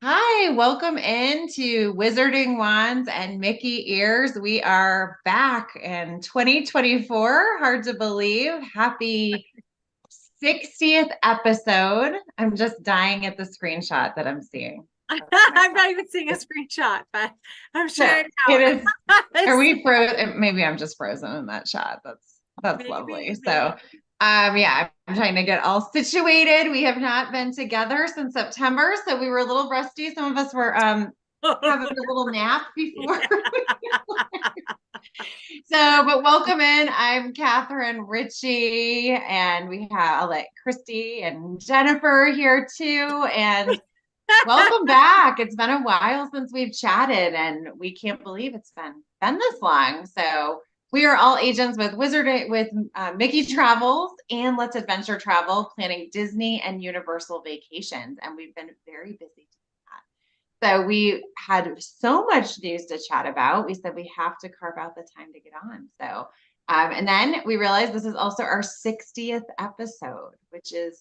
Hi, welcome into Wizarding Wands and Mickey Ears. We are back in 2024. Hard to believe. Happy 60th episode. I'm just dying at the screenshot that I'm seeing. I'm not even seeing a screenshot, but I'm So sharing it out. is. Are we frozen? Maybe I'm just frozen in that shot. That's lovely. Maybe. Yeah, I'm trying to get all situated. We have not been together since September, so we were a little rusty. Some of us were having a little nap before. Yeah. But welcome in. I'm Catherine Ritchie, and I'll let Christy and Jennifer here too. And welcome back. It's been a while since we've chatted, and we can't believe it's been this long. So we are all agents with Mickey Travels and Let's Adventure Travel, planning Disney and Universal vacations, and we've been very busy. So we had so much news to chat about. We said we have to carve out the time to get on. And then we realized this is also our 60th episode, which is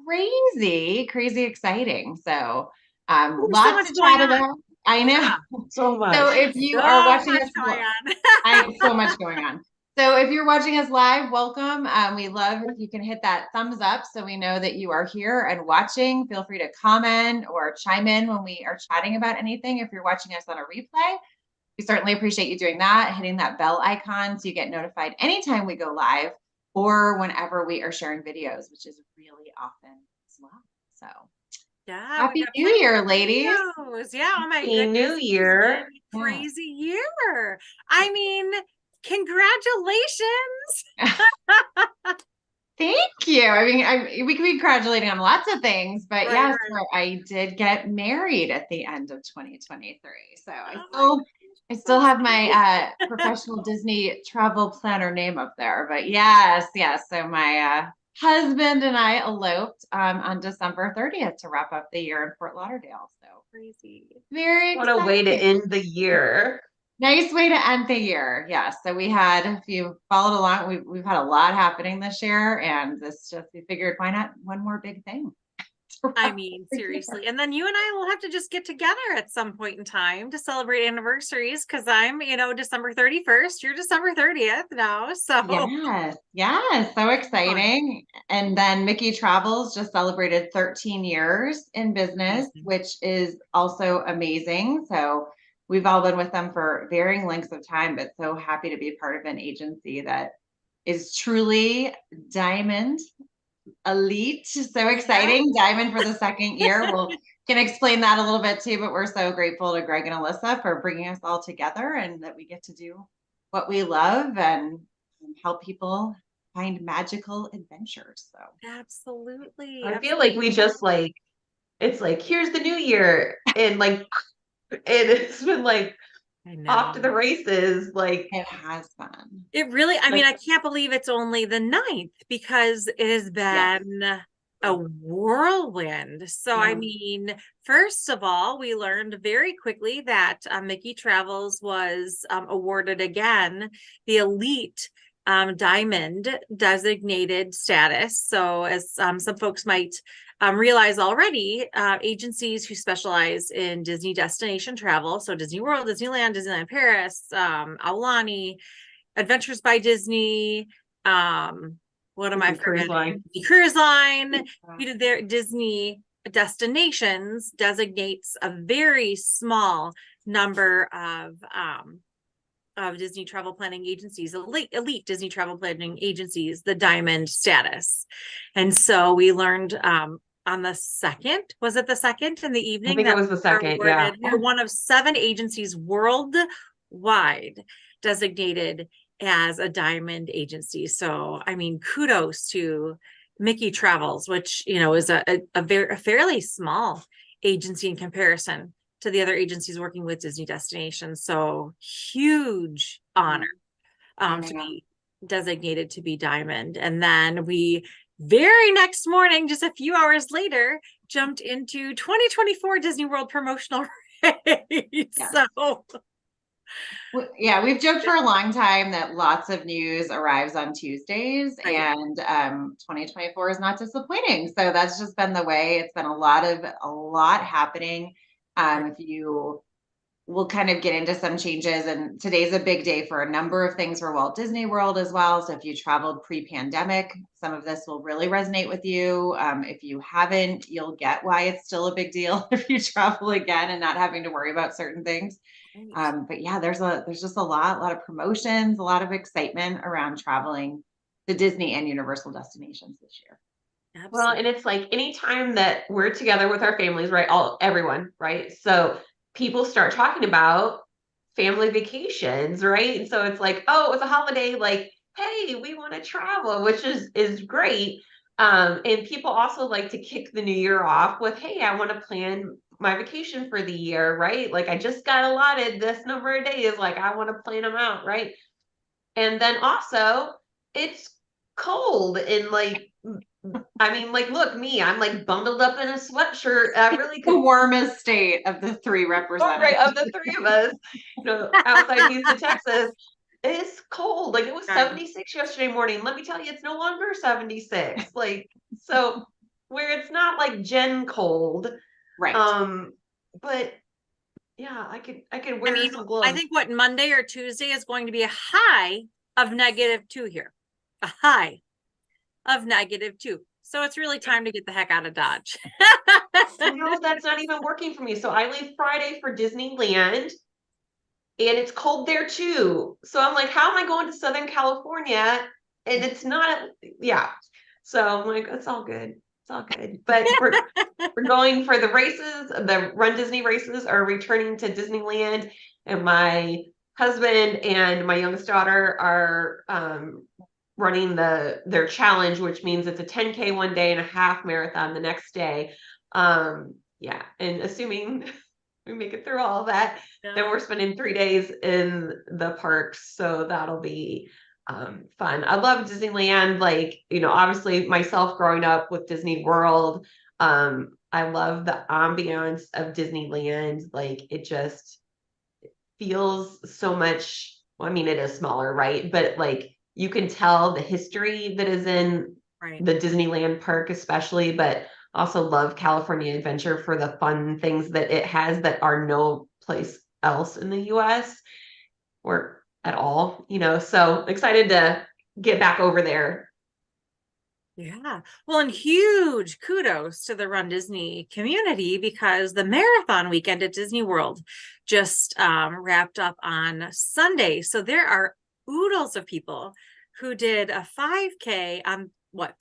crazy, crazy exciting. There's so Lots much to going chat on. about. I know. Yeah, So So much. if you are so watching much us, going on. I so much going on. So if you're watching us live, welcome. We love if you can hit that thumbs up so we know that you are here and watching. Feel free to comment or chime in when we are chatting about anything. If you're watching us on a replay, we certainly appreciate you doing that, hitting that bell icon so you get notified anytime we go live or whenever we are sharing videos, which is really often as well. So Yeah, we happy got New plenty Year, of ladies. videos. Yeah, oh my Happy goodness, New this has been Year. a Yeah. crazy year. I mean, congratulations. Thank you. We could be congratulating on lots of things, but Right, yes, right. I did get married at the end of 2023. So Oh my I gosh, still have my professional Disney travel planner name up there. But yes. So my husband and I eloped on December 30th to wrap up the year in Fort Lauderdale. So crazy. very What a way to exciting. end the year. Nice way to end the year. Yes. So we had, if you followed along, we've had a lot happening this year, and we figured why not one more big thing to I wrap mean, the year. seriously. And then you and I will have to just get together at some point in time to celebrate anniversaries because I'm, December 31st, you're December 30th now. So Yes, so fun. exciting. And then Mickey Travels just celebrated 13 years in business, Amazing. which is also amazing. So we've all been with them for varying lengths of time, but so happy to be part of an agency that is truly diamond elite. So Yeah. exciting. Diamond for the second year. We'll can explain that a little bit too, but we're so grateful to Greg and Alyssa for bringing us all together and that we get to do what we love and help people find magical adventures. So Absolutely. I feel like we just it's like, here's the new year. And it's been like I off know. to the races. it has fun. It really, I mean, Like, I can't believe it's only the ninth because it has Yes. been a whirlwind. So, I Yeah. mean, first of all, we learned very quickly that Mickey Travels was awarded again the elite diamond designated status. So, as some folks might realize already, agencies who specialize in Disney destination travel, so Disney World, Disneyland Paris, Aulani, Adventures by Disney, what am I Disney Cruise forgetting? Line. The Cruise Line, their Disney destinations designates a very small number of Disney travel planning agencies, elite Disney travel planning agencies, the diamond status. And so we learned on the second, was it the second in the I evening think it that was the we were second. Yeah. awarded? We were one of 7 agencies worldwide designated as a diamond agency. So, I mean, kudos to Mickey Travels, which, is a fairly small agency in comparison to the other agencies working with Disney destinations. So huge honor I to know. be designated to be diamond. And then we very next morning, just a few hours later, jumped into 2024 Disney World promotional race. Yes. So Yeah, we've joked for a long time that lots of news arrives on Tuesdays, Right. and 2024 is not disappointing. So that's just been the way. It's been a lot happening. Right. If you We'll kind of get into some changes, and today's a big day for a number of things for Walt Disney World as well. So if you traveled pre-pandemic, some of this will really resonate with you. If you haven't, you'll get why it's still a big deal if you travel again and not having to worry about certain things. Right. But yeah, there's just a lot of promotions, a lot of excitement around traveling to Disney and Universal destinations this year. Well, and Absolutely. it's like anytime that we're together with our families, right? Everyone, right? So people start talking about family vacations, right? And so it's like, oh, it's a holiday, like, hey, we want to travel, which is great. And people also like to kick the new year off with, hey, I want to plan my vacation for the year, right? Like I just got allotted this number of days, like I want to plan them out, right? And then also it's cold and like I mean, like, look, me, I'm like bundled up in a sweatshirt. I really The could, warmest state of the three oh, right, represented. of the three of us, outside Houston, Texas, it's cold. Like, it was Right. 76 yesterday morning. Let me tell you, it's no longer 76. Like, so where it's not like Gen cold. Right. Um, but yeah, I could I wear mean, some I gloves. think what Monday or Tuesday is going to be a high of -2 here. A high of -2. So it's really time to get the heck out of Dodge. No, that's not even working for me. So I leave Friday for Disneyland. And it's cold there too. So I'm like, how am I going to Southern California? And it's not, yeah. So I'm like, it's all good. It's all good. But we're going for the races. The Run Disney races are returning to Disneyland, and my husband and my youngest daughter are running their challenge, which means it's a 10K one day and a half marathon the next day. Yeah, and assuming we make it through all of that, then Yeah. we're spending 3 days in the parks, so that'll be fun. I love Disneyland, like, obviously myself growing up with Disney World. I love the ambiance of Disneyland. Like, it just feels so much, well, I mean, it is smaller, right? But like you can tell the history that is in Right. the Disneyland park, especially, but also love California Adventure for the fun things that it has that are no place else in the US or at all, So excited to get back over there. Yeah. Well, and huge kudos to the Run Disney community because the marathon weekend at Disney World just wrapped up on Sunday. So there are oodles of people who did a 5K on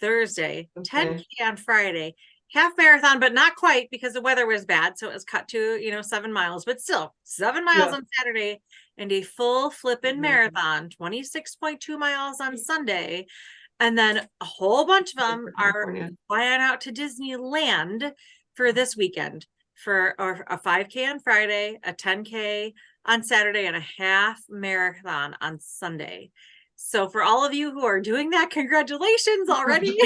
Thursday, Okay. 10K on Friday, half marathon, but not quite because the weather was bad. So it was cut to, 7 miles, but still 7 miles Yeah. on Saturday and a full flippin' Mhm. marathon, 26.2 miles on Sunday. And then a whole bunch of them are California. flying out to Disneyland for this weekend for a 5K on Friday, a 10K on Saturday, and a half marathon on Sunday. So for all of you who are doing that, congratulations already.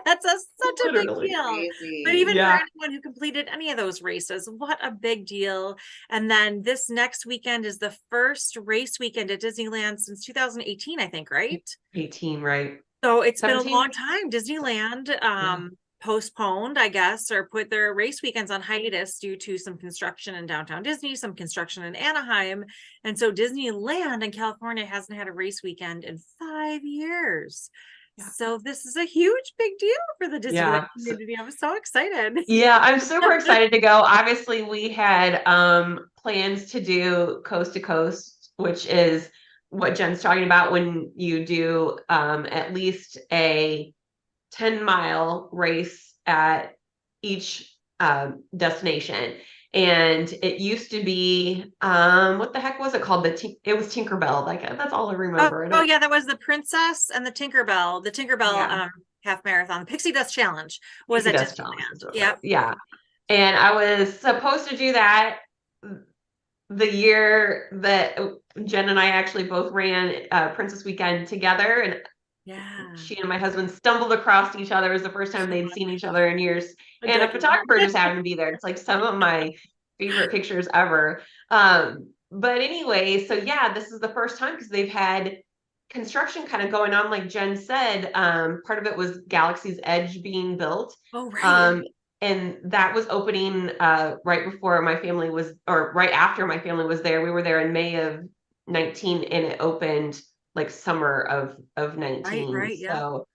That's such a big Literally. deal. But Crazy. even for Yeah. anyone who completed any of those races, what a big deal. And then this next weekend is the first race weekend at Disneyland since 2018, I think, right? 18, right? So it's been a 17. long time. Disneyland postponed, I guess, or put their race weekends on hiatus due to some construction in downtown Disney, some construction in Anaheim. And so Disneyland in California hasn't had a race weekend in 5 years. Yeah. So this is a huge big deal for the Disneyland Yeah. community. I'm so excited. Yeah, I'm super excited to go. Obviously, we had plans to do coast to coast, which is what Jen's talking about when you do at least a 10-mile race at each destination. And it used to be what the heck was it called? It was Tinkerbell. Like, that's all I remember. I Oh don't, yeah, that was the Princess and the Tinkerbell. The Tinkerbell yeah, half marathon. The Pixie Dust Challenge was Pixie at Dust Challenge. Disneyland. That's what it was. Yep. Yeah. And I was supposed to do that the year that Jen and I actually both ran Princess Weekend together, and Yeah. she and my husband stumbled across each other. It was the first time they'd seen each other in years, and a decade. photographer just happened to be there. It's like some of my favorite pictures ever. but anyway, so yeah, this is the first time because they've had construction kind of going on, like Jen said. Part of it was Galaxy's Edge being built. Oh, right. And that was opening right before my family was, or right after my family was there. We were there in May of 19 and it opened like summer of 19. Right, yeah. So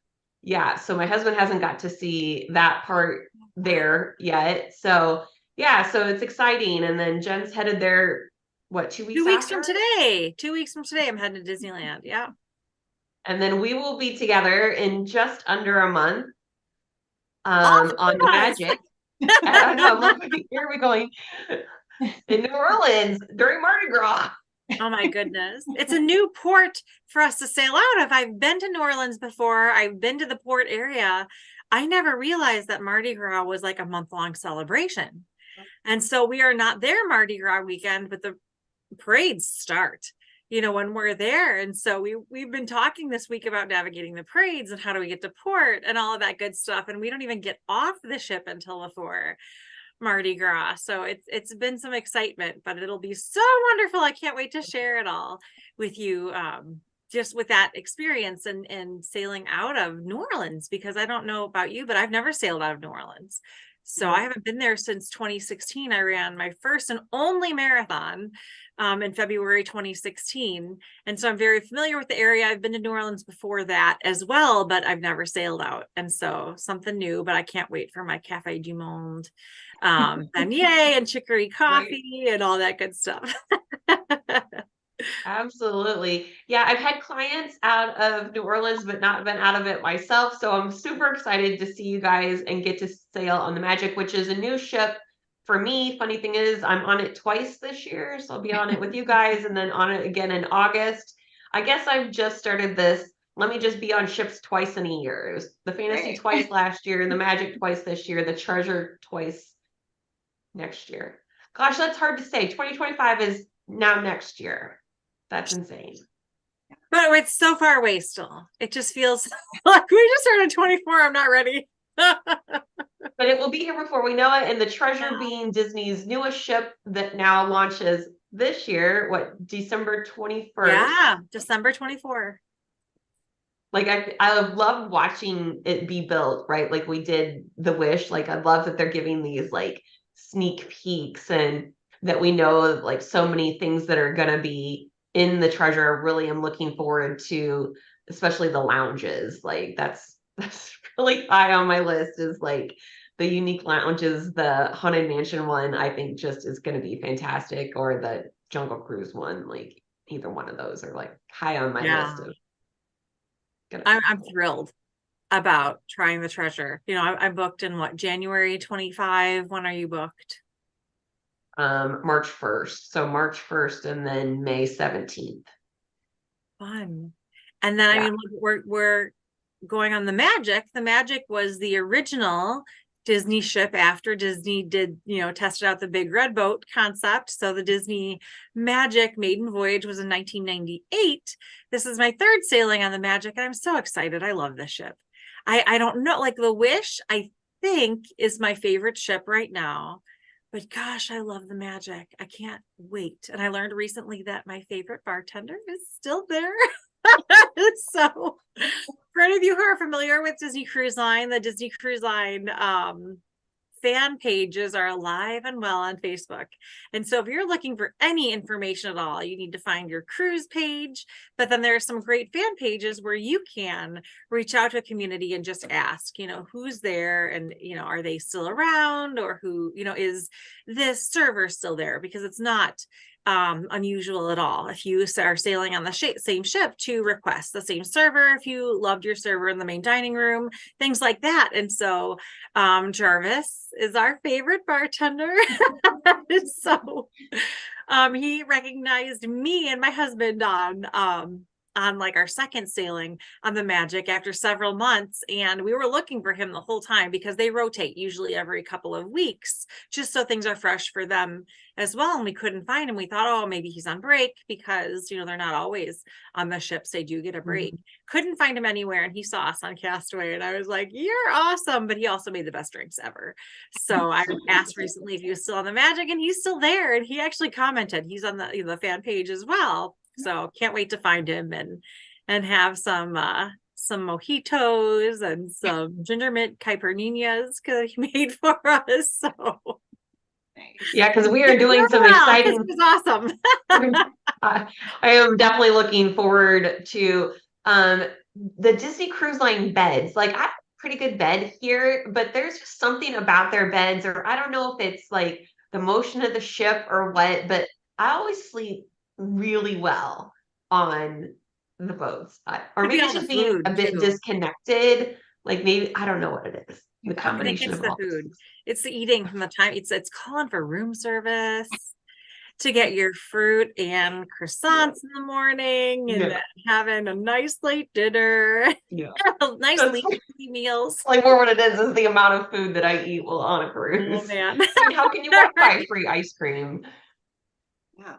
yeah, so my husband hasn't got to see that part there yet. So yeah, so it's exciting. And then Jen's headed there, what, 2 weeks 2 weeks after? from today. 2 weeks from today, I'm heading to Disneyland. Yeah. And then we will be together in just under a month Oh, on the nice. Magic. I know, I'm like, here are we going? In New Orleans during Mardi Gras. Oh my goodness. It's a new port for us to sail out of. I've been to New Orleans before. I've been to the port area. I never realized that Mardi Gras was like a month-long celebration. And so we are not there Mardi Gras weekend, but the parades start, when we're there. And so we've been talking this week about navigating the parades and how do we get to port and all of that good stuff. And we don't even get off the ship until before Mardi Gras. So it's been some excitement, but it'll be so wonderful. I can't wait to share it all with you. Just with that experience and sailing out of New Orleans, because I don't know about you, but I've never sailed out of New Orleans. So I haven't been there since 2016. I ran my first and only marathon in February 2016. And so I'm very familiar with the area. I've been to New Orleans before that as well, but I've never sailed out. And so something new, but I can't wait for my Cafe du Monde beignet and chicory coffee and all that good stuff. Absolutely. Yeah, I've had clients out of New Orleans, but not been out of it myself. So I'm super excited to see you guys and get to sail on the Magic, which is a new ship for me. Funny thing is, I'm on it twice this year. So I'll be on it with you guys and then on it again in August. I guess I've just started this. Let me just be on ships twice in a year. It was the Fantasy twice last year, the Magic twice this year, the Treasure twice next year. Gosh, that's hard to say. 2025 is now next year. That's insane. But it's so far away still. It just feels like we just started 24. I'm not ready. But it will be here before we know it. And the Treasure being Disney's newest ship that now launches this year, what, December 21st? Yeah, December 24. Like I love watching it be built, right? Like we did the Wish. Like I love that they're giving these like sneak peeks and that we know like so many things that are gonna be in the Treasure. Really am looking forward to, especially the lounges. Like that's really high on my list, is like the unique lounges. The Haunted Mansion one I think just is going to be fantastic, or the Jungle Cruise one. Like either one of those are like high on my list of I'm thrilled about trying the Treasure. I'm booked in January 25. When are you booked? March 1st. So March 1st and then May 17th. Fun. And then I mean we're going on the Magic. The Magic was the original Disney ship after Disney did, tested out the big red boat concept. So the Disney Magic maiden voyage was in 1998. This is my third sailing on the Magic, and I'm so excited. I love this ship. I don't know, like the Wish, I think is my favorite ship right now. But gosh, I love the Magic. I can't wait. And I learned recently that my favorite bartender is still there. So for any of you who are familiar with Disney Cruise Line, the Disney Cruise Line fan pages are alive and well on Facebook. And so if you're looking for any information at all, you need to find your cruise page. But then there are some great fan pages where you can reach out to a community and just ask, who's there and, are they still around, or who, is this server still there? Because it's not unusual at all if you are sailing on the same ship to request the same server, if you loved your server in the main dining room, things like that. And so Jarvis is our favorite bartender. So he recognized me and my husband on on like our second sailing on the Magic after several months, and we were looking for him the whole time because they rotate usually every couple of weeks just so things are fresh for them as well, and we couldn't find him. We thought, oh, maybe he's on break because they're not always on the ships, they do get a break. Couldn't find him anywhere, and he saw us on Castaway, and I was like, you're awesome. But he also made the best drinks ever. So I asked recently if he was still on the Magic, and he's still there, and he actually commented. He's on the fan page as well. So can't wait to find him and have some mojitos and some ginger mint caipirinhas he made for us. So yeah, because we are doing some exciting. This is awesome. I am definitely looking forward to the Disney Cruise Line beds. Like, I have a pretty good bed here, but there's just something about their beds, or I don't know if it's like the motion of the ship or what, but I always sleep really well on the boats. Or maybe it's just being a bit disconnected. Like, maybe, I don't know what it is. The combination of the food. It's the eating from the time. It's calling for room service to get your fruit and croissants in the morning, and then having a nice late dinner. Nice late meals. Like, more what it is the amount of food that I eat while on a cruise. Oh man. How can you walk by free ice cream? Yeah.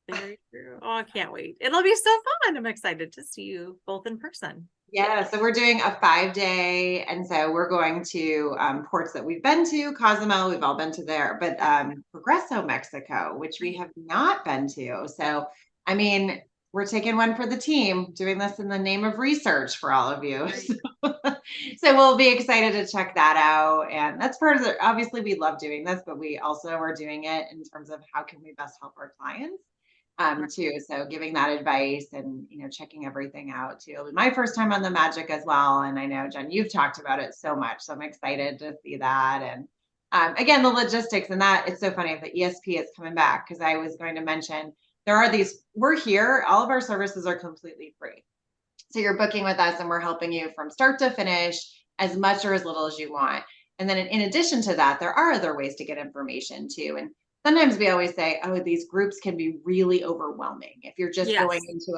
Very true. Oh, I can't wait. It'll be so fun. I'm excited to see you both in person. Yeah, so we're doing a 5-day, and so we're going to ports that we've been to. Cozumel, we've all been to there, but Progreso, Mexico, which we have not been to. So, I mean, we're taking one for the team, doing this in the name of research for all of you. Right. So we'll be excited to check that out. And that's part of it. Obviously, we love doing this, but we also are doing it in terms of how can we best help our clients. Too. So giving that advice and, checking everything out too. It'll be my first time on the Magic as well. And I know, Jen, you've talked about it so much. So I'm excited to see that. And again, the logistics and that, it's so funny that ESP is coming back, because I was going to mention we're here, all of our services are completely free. So you're booking with us and we're helping you from start to finish, as much or as little as you want. And then in addition to that, there are other ways to get information too. And sometimes we always say, oh, these groups can be really overwhelming if you're just going into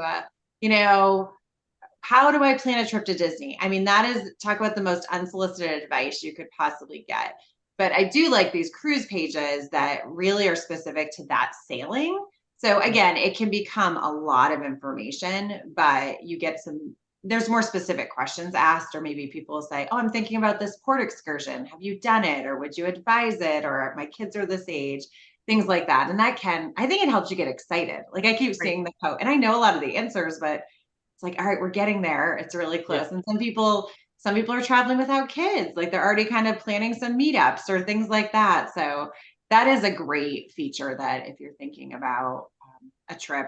how do I plan a trip to Disney? I mean, talk about the most unsolicited advice you could possibly get. But I do like these cruise pages that really are specific to that sailing. So again, it can become a lot of information, but you get there's more specific questions asked, or maybe people say, oh, I'm thinking about this port excursion. Have you done it? Or would you advise it? Or my kids are this age. Things like that. And I think it helps you get excited. Like, I keep seeing the quote, and I know a lot of the answers, but it's like, all right, we're getting there. It's really close. Yeah. And some people are traveling without kids. Like, they're already kind of planning some meetups or things like that. So that is a great feature that if you're thinking about a trip,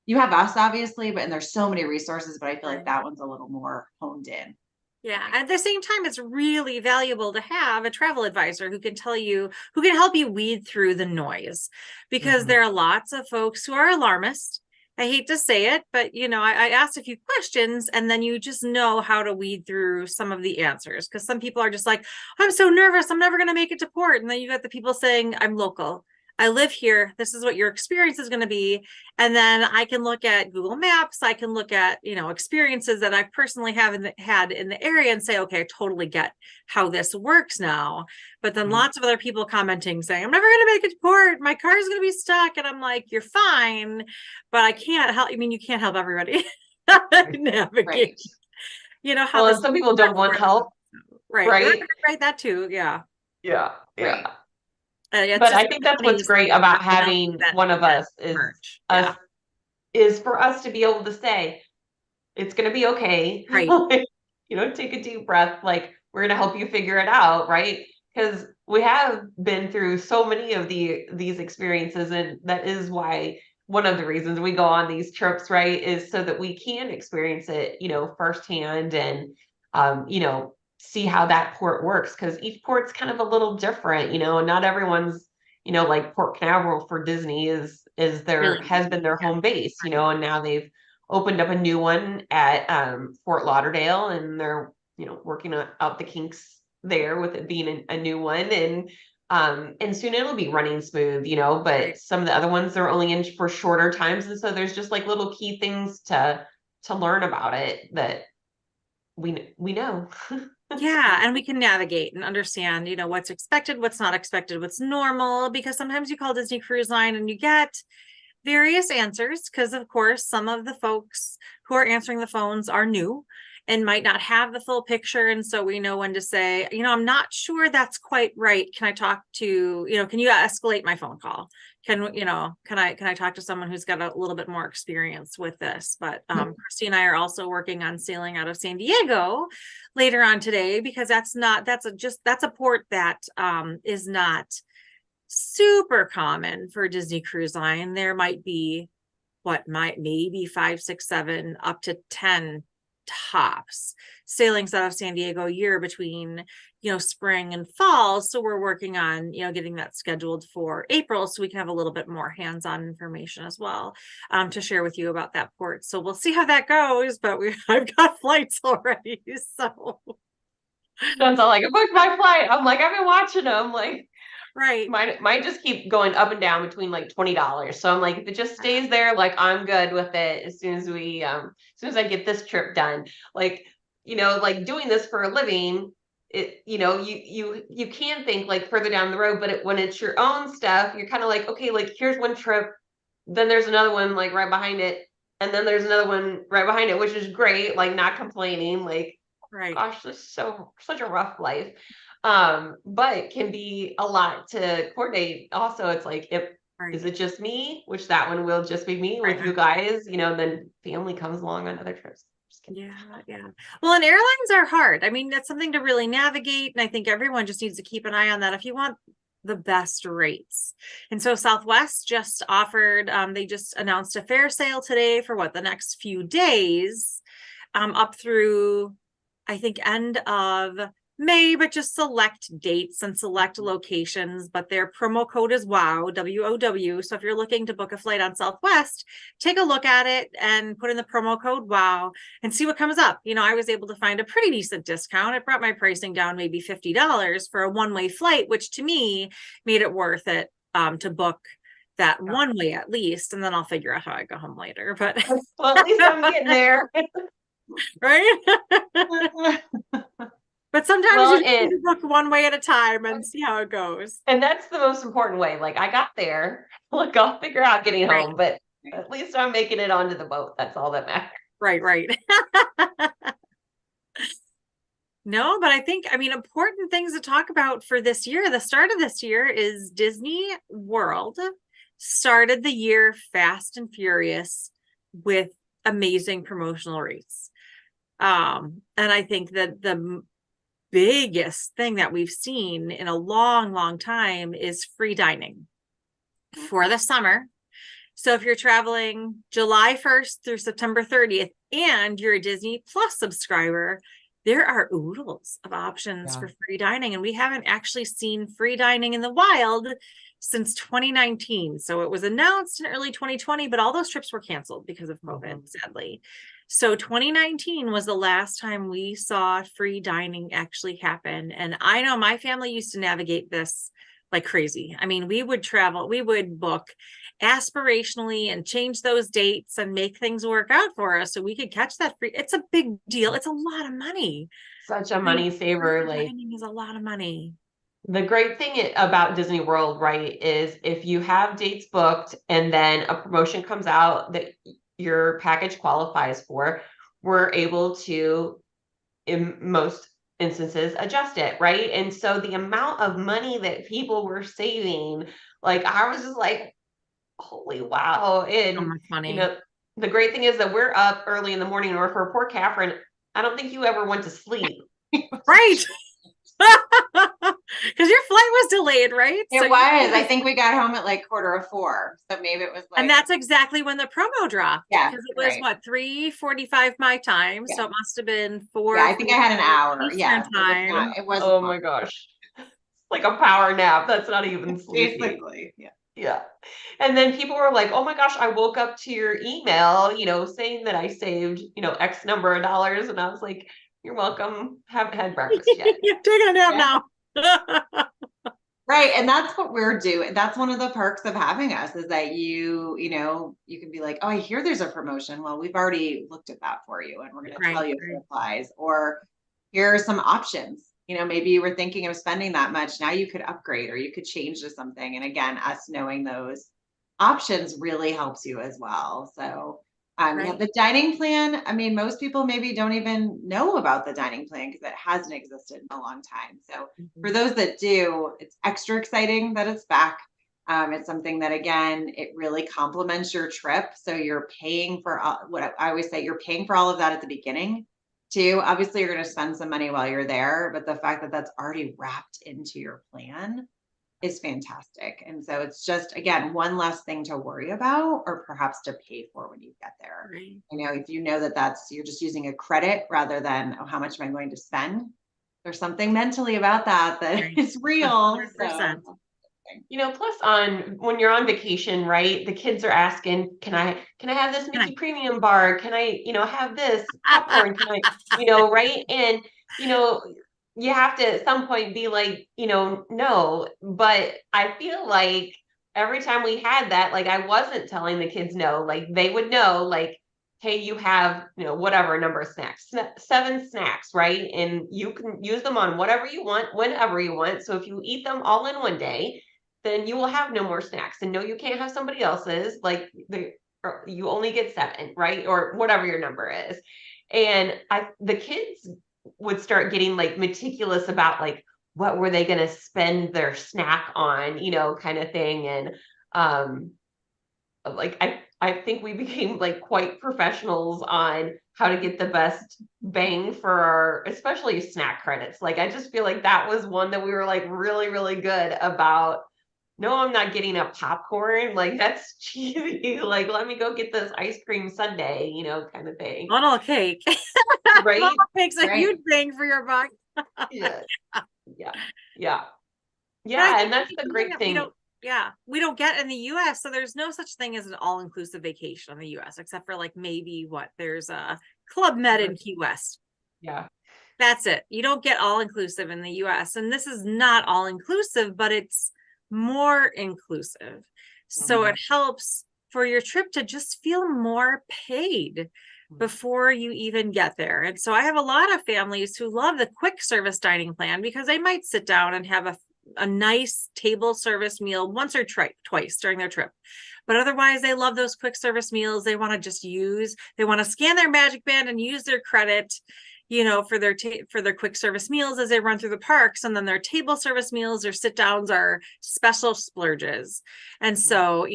you have us obviously, and there's so many resources, but I feel like that one's a little more honed in. Yeah. At the same time, it's really valuable to have a travel advisor who can help you weed through the noise, because there are lots of folks who are alarmist. I hate to say it, but I asked a few questions, and then you just know how to weed through some of the answers. Because some people are just like, I'm so nervous, I'm never going to make it to port. And then you got the people saying, I'm local, I live here, this is what your experience is going to be. And then I can look at Google Maps, I can look at, experiences that I personally had in the area and say, okay, I totally get how this works now. But then lots of other people commenting saying, I'm never going to make it to port, my car is going to be stuck. And I'm like, you're fine, but I can't help. I mean, you can't help everybody navigate. How some people don't want help. Right. That too. Yeah. Yeah. Yeah. But I think that's what's great about having one of us is for us to be able to say, it's going to be okay. Right. Take a deep breath. Like, we're going to help you figure it out. Right. Because we have been through so many of these experiences. And that is why one of the reasons we go on these trips, right, is so that we can experience it, firsthand and, see how that port works, because each port's kind of a little different, and not everyone's, like Port Canaveral for Disney has been their home base, and now they've opened up a new one at Fort Lauderdale, and they're working out the kinks there with it being a new one, and soon it'll be running smooth, but some of the other ones they're only in for shorter times, and so there's just like little key things to to learn about it that we know. Yeah, and we can navigate and understand, what's expected, what's not expected, what's normal, because sometimes you call Disney Cruise Line and you get various answers, because of course, some of the folks who are answering the phones are new and might not have the full picture. And so we know when to say, I'm not sure that's quite right. Can I talk to, can you escalate my phone call? Can I talk to someone who's got a little bit more experience with this? But Christy and I are also working on sailing out of San Diego later on today, because that's a port that is not super common for Disney Cruise Line. There might be maybe 5, 6, 7, up to 10 tops sailings out of San Diego a year between spring and fall. So we're working on getting that scheduled for April, so we can have a little bit more hands-on information as well to share with you about that port. So we'll see how that goes, but I've got flights already. So Sounds like I booked my flight. I'm like, I've been watching them, like, right. Mine just keep going up and down between like $20. So I'm like, if it just stays there, like I'm good with it as soon as I get this trip done. Like, like doing this for a living, you can think like further down the road, but when it's your own stuff, you're kind of like, okay, like here's one trip, then there's another one like right behind it, and then there's another one right behind it, which is great, like not complaining, like, right. Gosh, this is such a rough life. But it can be a lot to coordinate. Also, it's like, is it just me, which that one will just be me with you guys, then family comes along on other trips. Yeah. Well, and airlines are hard. I mean, that's something to really navigate. And I think everyone just needs to keep an eye on that if you want the best rates. And so Southwest just offered, they just announced a fare sale today for the next few days, up through, I think, end of May, but just select dates and select locations. But their promo code is WOW, WOW. So if you're looking to book a flight on Southwest, take a look at it and put in the promo code WOW and see what comes up. I was able to find a pretty decent discount. It brought my pricing down maybe $50 for a one-way flight, which to me made it worth it to book that one way at least. And then I'll figure out how I go home later. But well, at least I'm getting there. Right? But sometimes you need to book one way at a time and see how it goes. And that's the most important way. Like I got there, like I'll figure out getting home, but at least I'm making it onto the boat. That's all that matters. Right. No, but I think, important things to talk about for this year. The start of this year is Disney World started the year fast and furious with amazing promotional rates. And I think that the biggest thing that we've seen in a long time is free dining for the summer. So if you're traveling July 1st through September 30th and you're a Disney Plus subscriber, there are oodles of options for free dining. And we haven't actually seen free dining in the wild since 2019. So it was announced in early 2020, but all those trips were canceled because of COVID, sadly. So 2019 was the last time we saw free dining actually happen. And I know my family used to navigate this like crazy. I mean, we would book aspirationally and change those dates and make things work out for us so we could catch that free. It's a big deal. It's a lot of money. Such a money saver. Free dining is a lot of money. The great thing about Disney World, right, is if you have dates booked and then a promotion comes out that your package qualifies for, we're able to, in most instances, adjust it, right? And so the amount of money that people were saving, like I was just like, holy wow. And so much money. The great thing is that we're up early in the morning, or for poor Catherine, I don't think you ever went to sleep. Right. Because your flight was delayed, right? It was. I think we got home at like 3:45. So maybe it was like. And that's exactly when the promo dropped. Yeah. Because it was 3:45 my time. Yeah. So it must have been 4. Yeah, I think I had an hour. Eastern time. It was. Oh my gosh. It's like a power nap. That's not even sleeping. Basically. Yeah. Yeah. And then people were like, oh my gosh, I woke up to your email, saying that I saved, X number of dollars. And I was like, you're welcome. Haven't had breakfast yet. You're taking a nap now. Right. And that's what we're doing. That's one of the perks of having us is that you can be like, oh, I hear there's a promotion. Well, we've already looked at that for you and we're going to tell Right, you if it right, applies. Or here are some options. Maybe you were thinking of spending that much. Now you could upgrade or you could change to something. And again, us knowing those options really helps you as well. So yeah, right. the dining plan. I mean, most people maybe don't even know about the dining plan because it hasn't existed in a long time. So for Mhm. those that do, it's extra exciting that it's back. It's something that, again, it really complements your trip. So you're paying for what I always say, you're paying for all of that at the beginning too. Obviously, you're going to spend some money while you're there, but the fact that that's already wrapped into your plan is fantastic. And so it's just, again, one less thing to worry about or perhaps to pay for when you get there. Right. If you know that you're just using a credit rather than, oh, how much am I going to spend? There's something mentally about that Right. is A real. hundred So percent. Plus when you're on vacation, right? The kids are asking, can I have this Can Mickey Premium bar? Can I, have this popcorn? Can I, right? And, you know, you have to at some point be like, no. But I feel like every time we had that, like I wasn't telling the kids no, like they would know, like, hey, you have, whatever number of snacks, 7 snacks, right? And you can use them on whatever you want, whenever you want. So if you eat them all in one day, then you will have no more snacks. And no, you can't have somebody else's. Like you only get 7, right? Or whatever your number is. And the kids would start getting like meticulous about like what were they going to spend their snack on, kind of thing. And like I think we became like quite professionals on how to get the best bang for our, especially snack credits. Like I just feel like that was one that we were like really, really good about. No, I'm not getting a popcorn. Like that's cheesy. Like let me go get this ice cream sundae, kind of thing. Funnel cake. Funnel Right? cake's a right. huge thing for your buck. Yeah. Yeah. Yeah. But I Yeah. think And that's it's the something great that we thing. don't, yeah, we don't get in the US. So there's no such thing as an all-inclusive vacation in the US, except for like maybe there's a Club Med in Key West. Yeah. That's it. You don't get all-inclusive in the US. And this is not all-inclusive, but it's more inclusive. So Mhm. it helps for your trip to just feel more paid before you even get there. And so I have a lot of families who love the quick service dining plan because they might sit down and have a nice table service meal once or twice during their trip. But otherwise, they love those quick service meals. They want to scan their Magic Band and use their credit, for their quick service meals as they run through the parks. And then their table service meals or sit downs are special splurges. And so,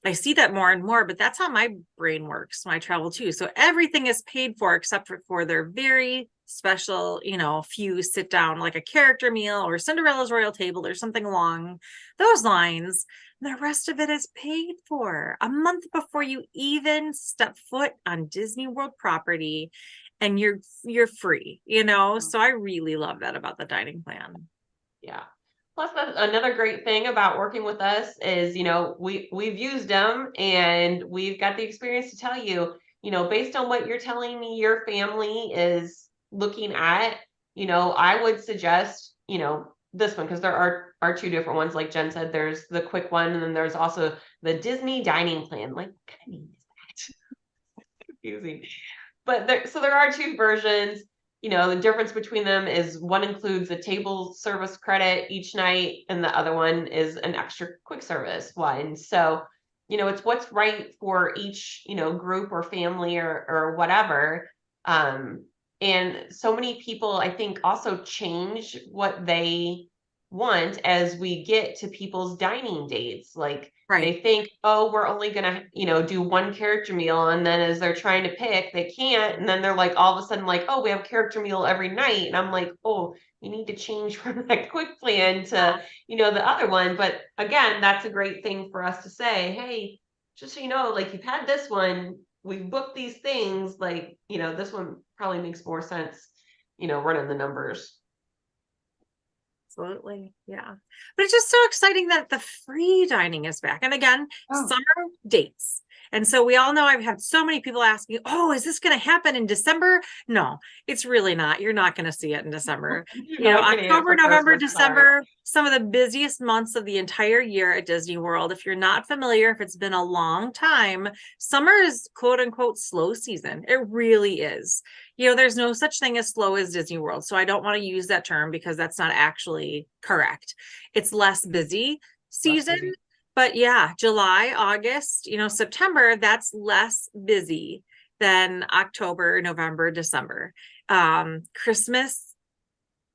I see that more and more, but that's how my brain works when I travel too. So everything is paid for except for their very special, few sit down, like a character meal or Cinderella's Royal Table or something along those lines. The rest of it is paid for a month before you even step foot on Disney World property, and you're free, So I really love that about the dining plan. Yeah. Plus, that's another great thing about working with us is, we've used them and we've got the experience to tell you, based on what you're telling me your family is looking at, I would suggest, this one because there are 2 different ones. Like Jen said, there's the quick one, and then there's also the Disney dining plan. Like, what kind of name is that? Confusing. But there are 2 versions. The difference between them is one includes a table service credit each night, and the other one is an extra quick service one. So, it's what's right for each, group or family or whatever. And so many people, I think, also change what they want as we get to people's dining dates. Like Right. they think, oh, we're only gonna, do one character meal, and then as they're trying to pick, they can't, and then they're like all of a sudden like, oh, we have character meal every night, and I'm like, oh, you need to change from that quick plan to, the other one. But again, that's a great thing for us to say, hey, just so you know, like you've had this one, we've booked these things, like, this one probably makes more sense, running the numbers. Absolutely. Yeah. But it's just so exciting that the free dining is back. And again, Oh, summer dates. And so we all know I've had so many people ask me, oh, is this going to happen in December? No, it's really not. You're not going to see it in December. You know, October, November, December, some of the busiest months of the entire year at Disney World. If you're not familiar, if it's been a long time, summer is quote unquote slow season. It really is. You know, there's no such thing as slow as Disney World. So I don't want to use that term because that's not actually correct. It's less busy season. But yeah, July, August, you know, September, that's less busy than October, November, December. Christmas,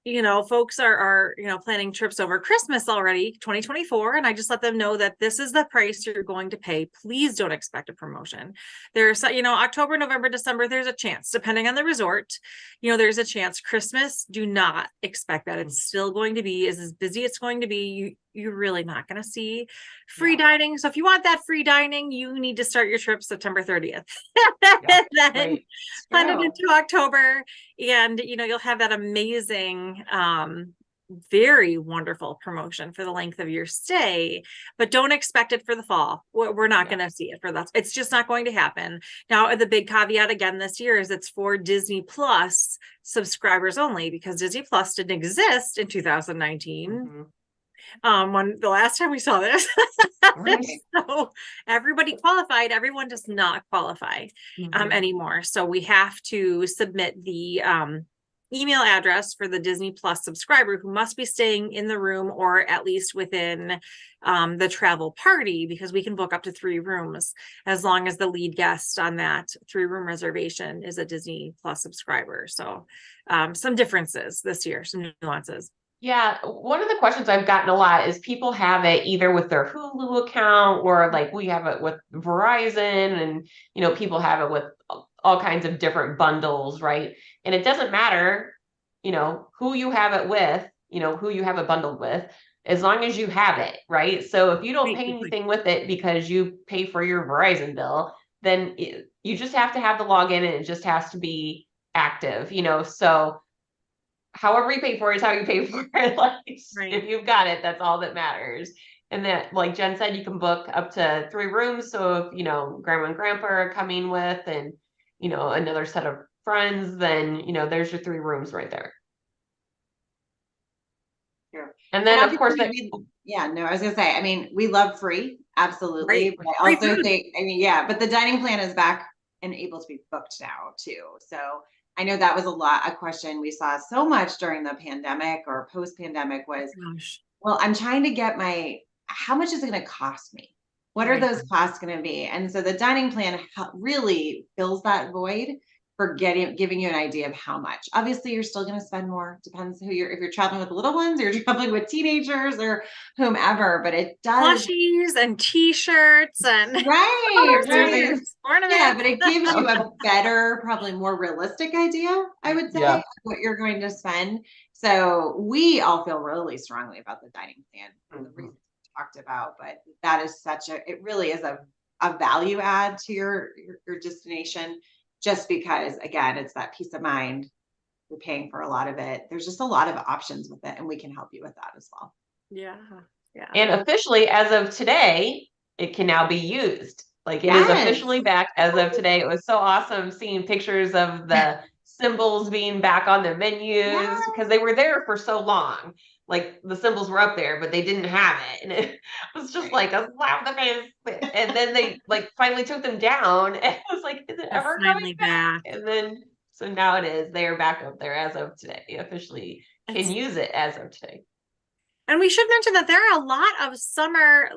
you know, folks are, you know, planning trips over Christmas already, 2024. And I just let them know that this is the price you're going to pay. Please don't expect a promotion. There's, you know, October, November, December, there's a chance, depending on the resort, you know, there's a chance. Christmas, do not expect that. It's still going to be as busy it's going to be. You're really not going to see free dining. So if you want that free dining, you need to start your trip September 30th. Then plan it into October, and you know, you'll have that amazing, very wonderful promotion for the length of your stay, but don't expect it for the fall. We're not going to see it for that. It's just not going to happen. Now, the big caveat again this year is it's for Disney Plus subscribers only, because Disney Plus didn't exist in 2019. When the last time we saw this. So everybody qualified, everyone does not qualify anymore. So we have to submit the email address for the Disney Plus subscriber who must be staying in the room or at least within the travel party, because we can book up to 3 rooms as long as the lead guest on that 3-room reservation is a Disney Plus subscriber. So some differences this year, some nuances. Yeah, one of the questions I've gotten a lot is people have it either with their Hulu account, or like we have it with Verizon, and you know, people have it with all kinds of different bundles, right? And it doesn't matter, you know, who you have it with, you know, who you have it bundled with, as long as you have it, right? So if you don't pay anything with it because you pay for your Verizon bill, then you just have to have the login, and it just has to be active, you know. So however you pay for it is how you pay for it. Like, if you've got it, that's all that matters. And that, like Jen said, you can book up to 3 rooms. So if, you know, grandma and grandpa are coming with, and, you know, another set of friends, then, you know, there's your 3 rooms right there. Sure. And then of course, I was gonna say, I mean, we love free, absolutely. But I also think, I mean, yeah, but the dining plan is back and able to be booked now too. So I know that was a question we saw so much during the pandemic or post-pandemic was, well, I'm trying to get how much is it going to cost me? What are those costs going to be? And so the dining plan really fills that void for giving you an idea of how much. Obviously, you're still going to spend more. Depends if you're traveling with little ones, or you're traveling with teenagers or whomever, but it does. Plushies and t-shirts and ornaments. Yeah, but it gives you a better, probably more realistic idea, I would say, of what you're going to spend. So we all feel really strongly about the dining plan for the reasons we talked about, but that is it really is a value add to your destination. Just because, again, it's that peace of mind. You're paying for a lot of it. There's just a lot of options with it, and we can help you with that as well. Yeah. And officially, as of today, it can now be used. Like, it is officially back as of today. It was so awesome seeing pictures of the symbols being back on the menus, because they were there for so long. Like, the symbols were up there, but they didn't have it. And it was just like a slap in the face. And then they like finally took them down. And it was like, is it ever coming back? And then, so now it is. They are back up there as of today. Officially can use it as of today. And we should mention that there are a lot of summer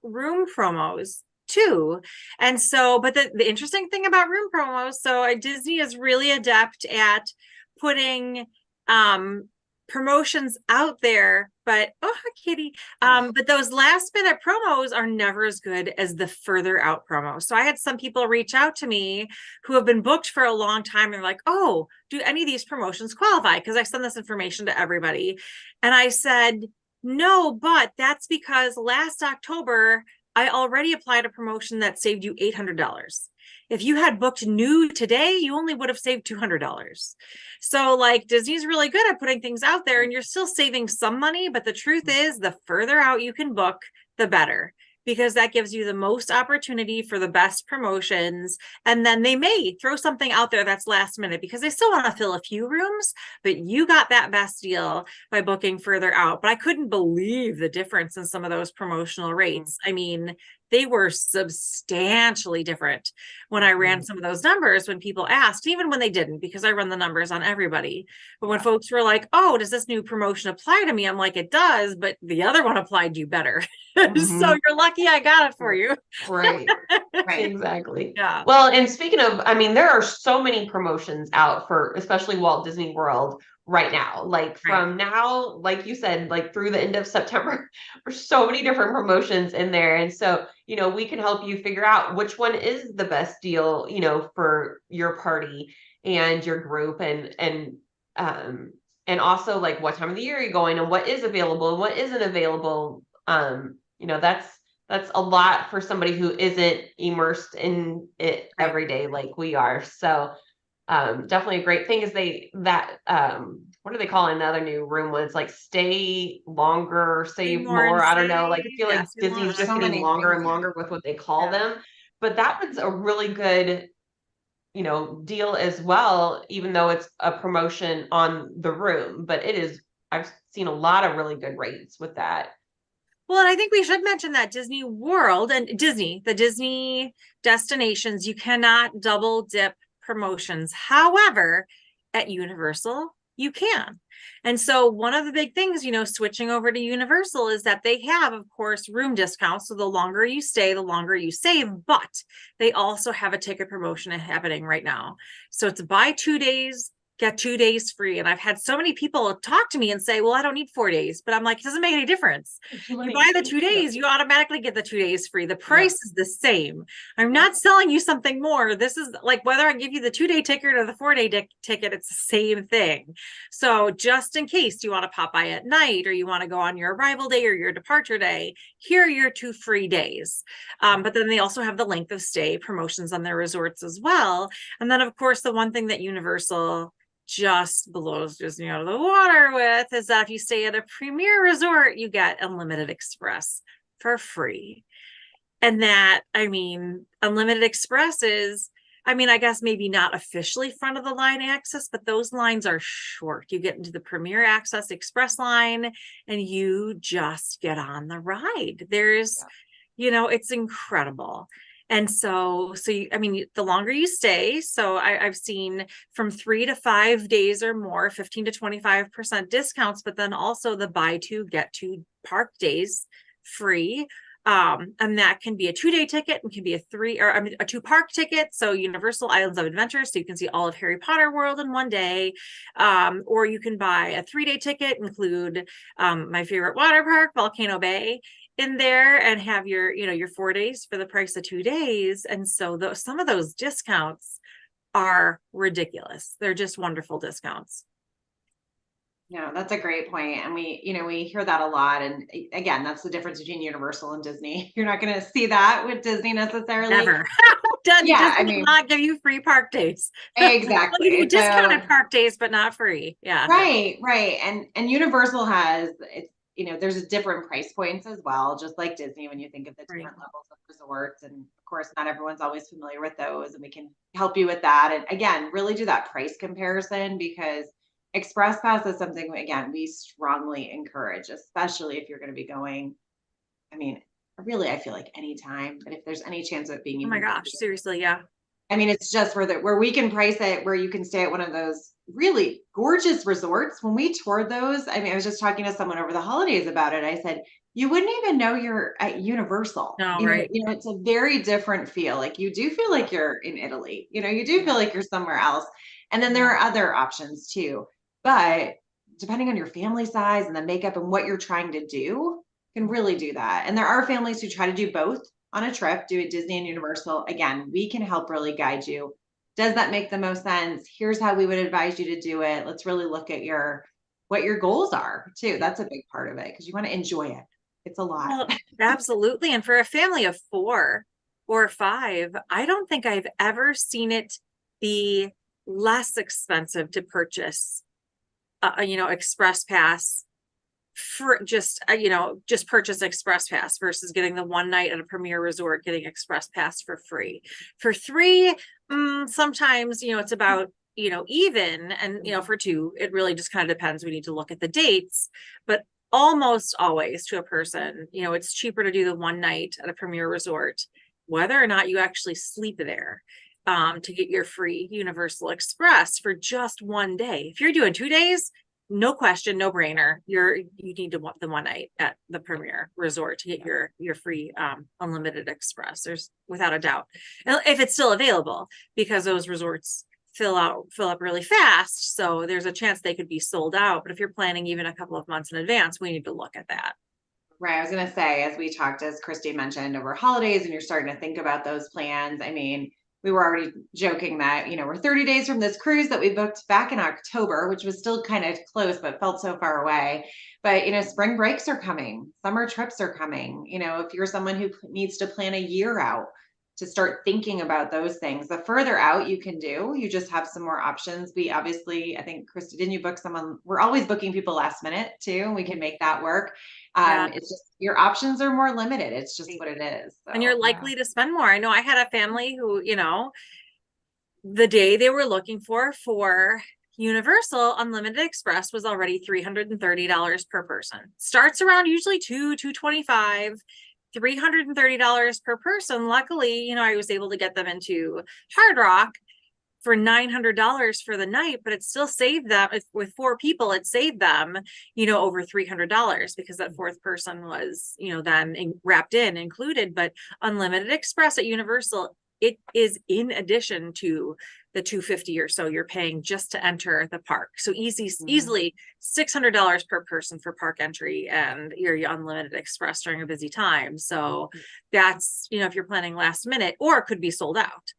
room promos too. And so, but the interesting thing about room promos, so Disney is really adept at putting promotions out there, but Kitty, but those last minute promos are never as good as the further out promos. So I had some people reach out to me who have been booked for a long time and like, oh, do any of these promotions qualify? Because I send this information to everybody. And I said, no, but that's because last October, I already applied a promotion that saved you $800. If you had booked new today, you only would have saved $200. So like Disney's really good at putting things out there, and you're still saving some money. But the truth is, the further out you can book, the better, because that gives you the most opportunity for the best promotions. And then they may throw something out there that's last minute because they still want to fill a few rooms, but you got that best deal by booking further out. But I couldn't believe the difference in some of those promotional rates. I mean, they were substantially different when I ran some of those numbers when people asked, even when they didn't, because I run the numbers on everybody. But when folks were like, oh, does this new promotion apply to me? I'm like, it does, but the other one applied you better. So you're lucky I got it for you. Right. Right. Exactly. Yeah. Well, and speaking of, I mean, there are so many promotions out for especially Walt Disney World right now. Like from now, like you said, like through the end of September, there's so many different promotions in there. And so, you know, we can help you figure out which one is the best deal, you know, for your party and your group and also like what time of the year you're going and what is available and what isn't available. You know, that's a lot for somebody who isn't immersed in it every day like we are. So definitely a great thing is what do they call another new room ones, like stay longer, save more. I don't know. Like I feel like Disney's just getting longer and longer with what they call them. But that one's a really good, you know, deal as well, even though it's a promotion on the room. But I've seen a lot of really good rates with that. Well, and I think we should mention that Disney World and the Disney destinations, you cannot double dip promotions. However, at Universal, you can. And so one of the big things, you know, switching over to Universal is that they have, of course, room discounts. So the longer you stay, the longer you save, but they also have a ticket promotion happening right now. So it's buy 2 days, get 2 days free. And I've had so many people talk to me and say, well, I don't need 4 days, but I'm like, it doesn't make any difference. You buy the 2 days, you automatically get the 2 days free. The price is the same. I'm not selling you something more. This is like, whether I give you the 2-day ticket or the 4-day ticket, it's the same thing. So just in case you want to pop by at night, or you want to go on your arrival day or your departure day, here are your 2 free days. But then they also have the length of stay promotions on their resorts as well. And then of course, the one thing that Universal just blows Disney out of the water with is that if you stay at a premier resort, you get Unlimited Express for free. And that, I mean, Unlimited Express is, I mean, I guess maybe not officially front of the line access, but those lines are short. You get into the Premier Access Express line and you just get on the ride. You know, it's incredible. And so I mean, the longer you stay, so I've seen from 3 to 5 days or more, 15 to 25% discounts, but then also the buy 2, get 2 park days free. And that can be a 2-day ticket and can be a 2 park ticket. So Universal Islands of Adventure, so you can see all of Harry Potter World in one day. Or you can buy a 3-day ticket, include my favorite water park, Volcano Bay, in there, and have your, you know, your 4 days for the price of 2 days. And so some of those discounts are ridiculous. They're just wonderful discounts. Yeah, that's a great point. And we hear that a lot. And again, that's the difference between Universal and Disney. You're not going to see that with Disney necessarily. Never. Yeah, Disney will not give you free park days. Exactly. They'll give you discounted park days, but not free. Yeah. Right. And Universal has, you know, there's different price points as well, just like Disney, when you think of the different levels of resorts. And of course, not everyone's always familiar with those, and we can help you with that. And again, really do that price comparison, because Express Pass is something, again, we strongly encourage, especially if you're going to be going. I mean, really, I feel like anytime, but if there's any chance of it being, oh my gosh, seriously, yeah. I mean, it's just where we can price it, where you can stay at one of those really gorgeous resorts. When we toured those, I mean, I was just talking to someone over the holidays about it. I said, you wouldn't even know you're at Universal. No, right. You know, it's a very different feel. Like you do feel like you're in Italy, you know, you do feel like you're somewhere else. And then there are other options too. But depending on your family size and the makeup and what you're trying to do, you can really do that. And there are families who try to do both on a trip, do it Disney and Universal. Again, we can help really guide you. Does that make the most sense? Here's how we would advise you to do it. Let's really look at what your goals are too. That's a big part of it, because you want to enjoy it. It's a lot. Well, absolutely. And for a family of 4 or 5, I don't think I've ever seen it be less expensive to purchase, you know, Express Pass for just, just purchase Express Pass versus getting the one night at a premier resort, getting Express Pass for free. For three, sometimes, it's about, even, and, for two, it really just kind of depends. We need to look at the dates, but almost always to a person, it's cheaper to do the one night at a premier resort, whether or not you actually sleep there, to get your free Universal Express for just one day. If you're doing 2 days, no question, no brainer. You need to want the one night at the premier resort to get your free unlimited express. There's without a doubt, if it's still available, because those resorts fill up really fast. So there's a chance they could be sold out. But if you're planning even a couple of months in advance, we need to look at that. Right. I was going to say, as we talked, as Christy mentioned, over holidays, and you're starting to think about those plans. I mean, we were already joking that, we're 30 days from this cruise that we booked back in October, which was still kind of close, but felt so far away. But, spring breaks are coming, summer trips are coming. If you're someone who needs to plan a year out, to start thinking about those things, the further out you can do, you just have some more options. We obviously, I think, Christy, didn't you book someone? We're always booking people last minute too, and we can make that work. It's just, your options are more limited. It's just what it is. So, and you're likely to spend more. I know I had a family who, the day they were looking for Universal Unlimited Express was already $330 per person. Starts around usually $225, $330 per person. Luckily, I was able to get them into Hard Rock for $900 for the night, but it still saved them with 4 people. It saved them, over $300 because that 4th person was, then wrapped in included. But Unlimited Express at Universal, it is in addition to the $250 or so you're paying just to enter the park. So easily $600 per person for park entry and your Unlimited Express during a busy time. So that's, if you're planning last minute, or it could be sold out.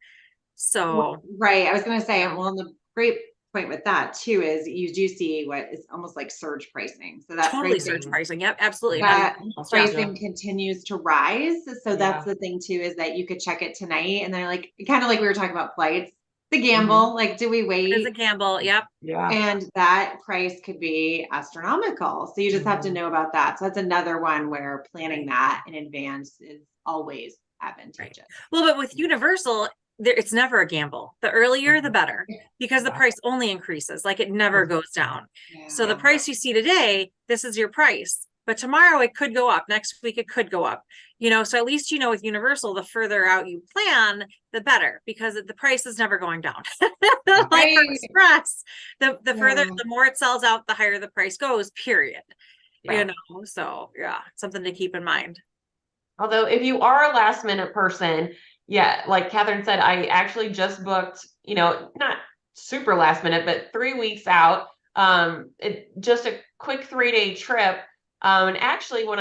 So, right. I was going to say, well, the great point with that too, is you do see what is almost like surge pricing. So that totally surge pricing. Yep. Absolutely. That pricing continues to rise. So that's the thing too, is that you could check it tonight. And then kind of like we were talking about flights, the gamble, like, do we wait? It's a gamble. Yep. Yeah. And that price could be astronomical. So you just have to know about that. So that's another one where planning that in advance is always advantageous. Right. Well, but with Universal, it's never a gamble. The earlier, the better, because the price only increases. Like, it never goes down. So the price you see today, this is your price, but tomorrow it could go up. Next week, it could go up, so at least, with Universal, the further out you plan, the better, because the price is never going down. Like for Express, the further, the more it sells out, the higher the price goes, period. So something to keep in mind. Although if you are a last minute person, like Catherine said, I actually just booked, not super last minute, but 3 weeks out. Just a quick 3-day trip. And actually, when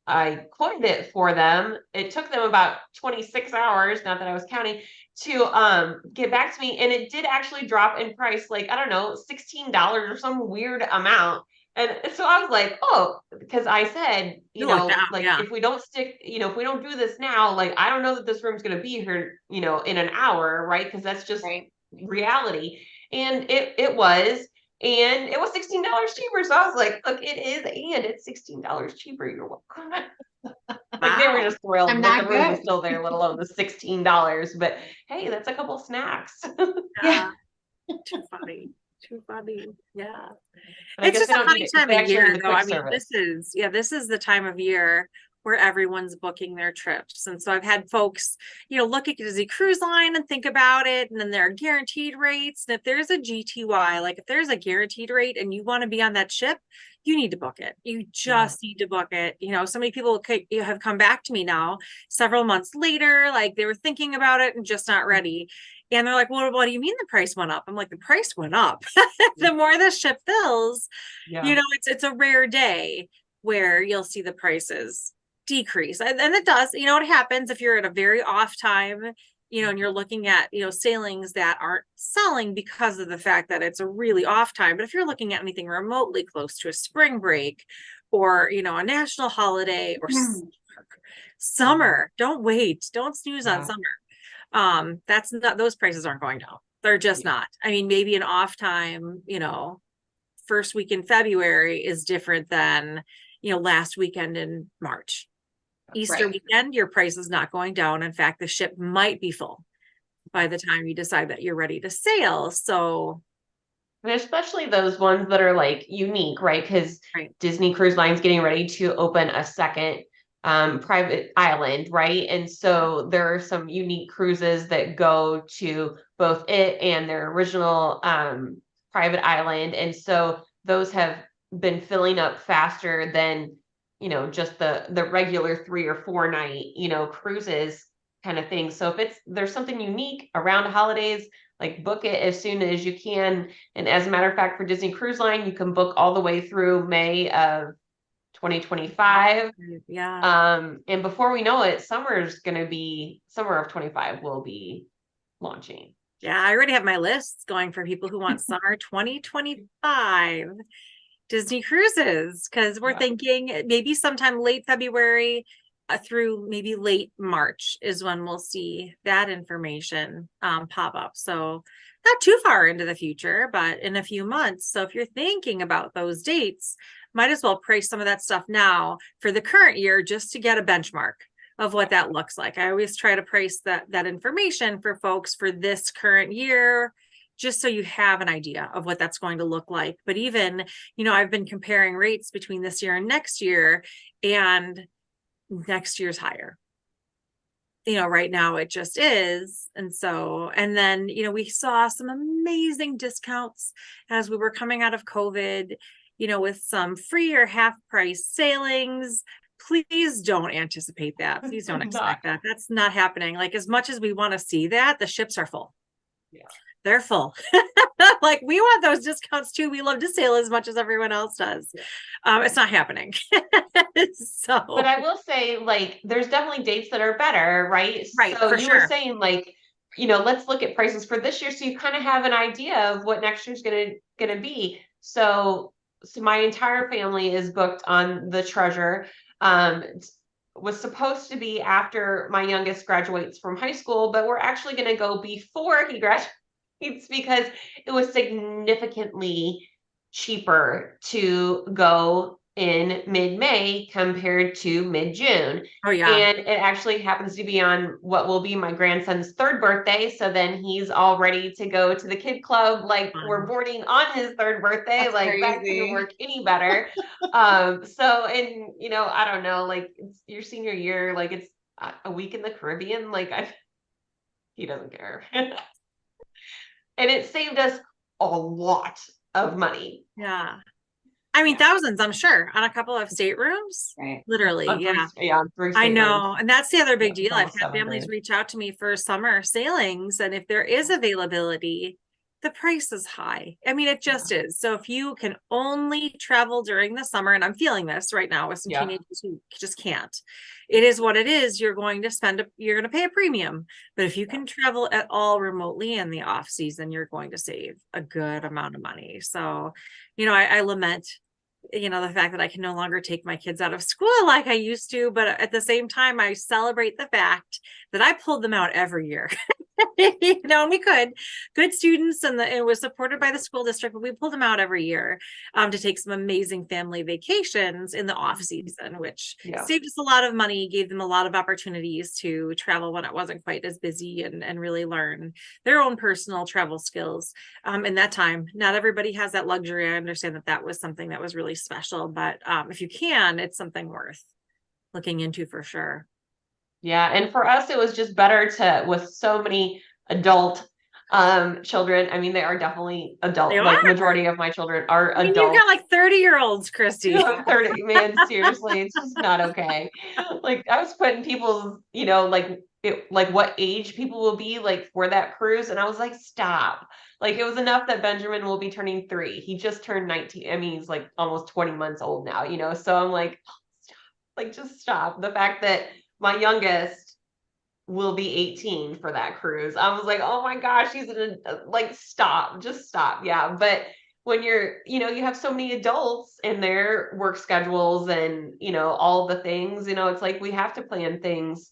I quoted it for them, it took them about 26 hours, not that I was counting, to get back to me. And it did actually drop in price, like, I don't know, $16 or some weird amount. And so I was like, oh, because I said, if we don't if we don't do this now, like, I don't know that this room's going to be here, in an hour, right? Because that's just reality. And it was, and it was $16 cheaper. So I was like, look, it is, and it's $16 cheaper. You're welcome. Like, they were just thrilled that the room was still there, let alone the $16. But hey, that's a couple of snacks. Yeah. Too funny. Yeah. It's just a funny time of year, though. I mean, this is the time of year where everyone's booking their trips. And so I've had folks, look at Disney Cruise Line and think about it. And then there are guaranteed rates. And if there's a GTY, like if there's a guaranteed rate and you want to be on that ship, you need to book it. You just need to book it. So many people have come back to me now several months later, like they were thinking about it and just not ready. And they're like, well, what do you mean the price went up? I'm like, the price went up. The more the ship fills, it's a rare day where you'll see the prices decrease. And it does, it happens if you're at a very off time, and you're looking at, sailings that aren't selling because of the fact that it's a really off time. But if you're looking at anything remotely close to a spring break or, a national holiday or summer, don't wait. Don't snooze on summer. That's not, those prices aren't going down. They're just not. I mean, maybe an off time, first week in February is different than, last weekend in March. Easter Right. weekend, your price is not going down. In fact, the ship might be full by the time you decide that you're ready to sail. So, And especially those ones that are like unique, right? Because right. Disney Cruise Line's getting ready to open a second private island, right? And so there are some unique cruises that go to both it and their original private island. And so those have been filling up faster than, just the regular 3 or 4 night, cruises kind of thing. So if there's something unique around holidays, like book it as soon as you can. And as a matter of fact, for Disney Cruise Line, you can book all the way through May of 2025. Yeah. And before we know it, summer of 25 will be launching. Yeah, I already have my lists going for people who want summer 2025 Disney cruises, because we're thinking maybe sometime late February through maybe late March is when we'll see that information pop up. So not too far into the future, but in a few months. So if you're thinking about those dates, might as well price some of that stuff now for the current year, just to get a benchmark of what that looks like. I always try to price that information for folks for this current year, just so you have an idea of what that's going to look like. But even, I've been comparing rates between this year and next year, and next year's higher. Right now it just is. And so, and then, we saw some amazing discounts as we were coming out of COVID, with some free or half price sailings. Please don't anticipate that. Please don't expect that. That's not happening. Like, as much as we want to see that, the ships are full. Yeah. They're full. Like, we want those discounts too. We love to sail as much as everyone else does. It's not happening. So, but I will say, like, there's definitely dates that are better, right? Right. So for you sure. were saying, like, let's look at prices for this year, so you kind of have an idea of what next year's gonna be. So my entire family is booked on the Treasure. Was supposed to be after my youngest graduates from high school, but we're actually going to go before he graduates because it was significantly cheaper to go in mid-May compared to mid-June. Oh yeah. And it actually happens to be on what will be my grandson's 3rd birthday. So then he's all ready to go to the kid club. Like, we're boarding on his 3rd birthday. That's like that crazy. couldn't work any better. So, and I don't know, like, it's your senior year, like, it's a week in the Caribbean. Like, he doesn't care. And it saved us a lot of money. Yeah. I mean, thousands, I'm sure, on a couple of staterooms. Right. Literally. Yeah. 3 I know. staterooms. And that's the other big deal. I've almost had families 700. reach out to me for summer sailings, and if there is availability, the price is high. I mean, it just is. So if you can only travel during the summer, and I'm feeling this right now with some teenagers who just can't, it is what it is. You're going to pay a premium. But if you can travel at all remotely in the off season, you're going to save a good amount of money. So, I lament, the fact that I can no longer take my kids out of school like I used to, but at the same time, I celebrate the fact that I pulled them out every year. And we could, good students, and it was supported by the school district, but we pulled them out every year to take some amazing family vacations in the off season, which saved us a lot of money, gave them a lot of opportunities to travel when it wasn't quite as busy, and really learn their own personal travel skills in that time. Not everybody has that luxury. I understand that was something that was really special, but if you can, it's something worth looking into for sure. Yeah. And for us, it was just better with so many adult children. I mean, they are definitely adult. Like, majority of my children are adults. You've got like 30-year-olds, Christy. 30, man, seriously, it's just not okay. Like, I was putting people's, like what age people will be like for that cruise, and I was like, stop. Like, it was enough that Benjamin will be turning 3. He just turned 19. I mean, he's like almost 20 months old now, so I'm like, stop. Like, just stop. The fact that my youngest will be 18 for that cruise, I was like, oh my gosh, like, stop, just stop. Yeah. But when you're, you have so many adults in their work schedules and, all the things, it's like we have to plan things,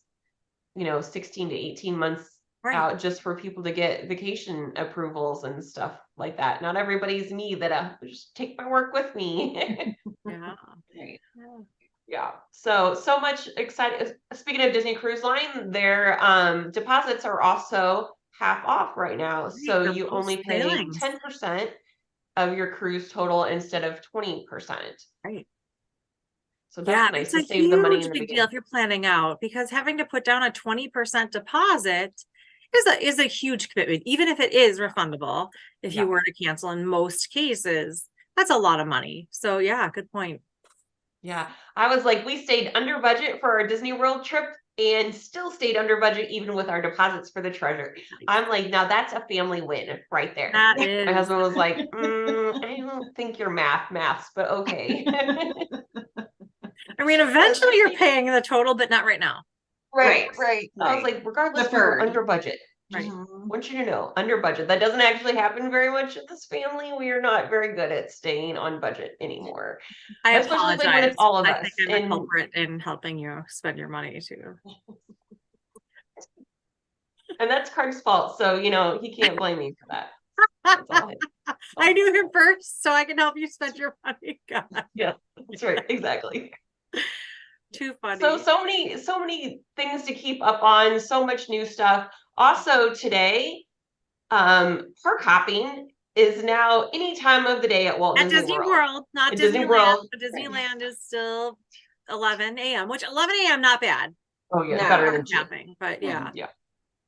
16 to 18 months out just for people to get vacation approvals and stuff like that. Not everybody's me that just take my work with me. Yeah. Right. Yeah. Yeah. So much excited. Speaking of Disney Cruise Line, their deposits are also half off right now. So for you most only pay sailings. 10% of your cruise total instead of 20%. Right. So Yeah, that's nice it's to a save the money in huge the big deal beginning. if you're planning out, because having to put down a 20% deposit is a huge commitment, even if it is refundable. If you Yeah. were to cancel, in most cases, that's a lot of money. So yeah, good point. Yeah. I was like, we stayed under budget for our Disney World trip and still stayed under budget even with our deposits for the treasure. I'm like, now that's a family win right there. That My is. husband was like, I don't think you're maths, but okay. I mean, eventually you're paying the total, but not right now. Right. I was Right. like, regardless, we were Deferred. under budget. Just Right. want you to know, under budget. That doesn't actually happen very much in this family. We are not very good at staying on budget anymore. I Especially like when apologize. it's all of I us. think I'm the And culprit in helping you spend your money too. that's Craig's fault. So, he can't blame me for that. That's all his fault. I knew him first, so I can help you spend your money. God, Yeah, that's right. Exactly. too funny. So many things to keep up on, so much new stuff. Also today, park hopping is now any time of the day at Walt At Disney World, not At Disney Disneyland. World. But Disneyland is still 11 a.m., which 11 a.m. not bad. Oh yeah, No. better than 2. Napping, but yeah. Yeah.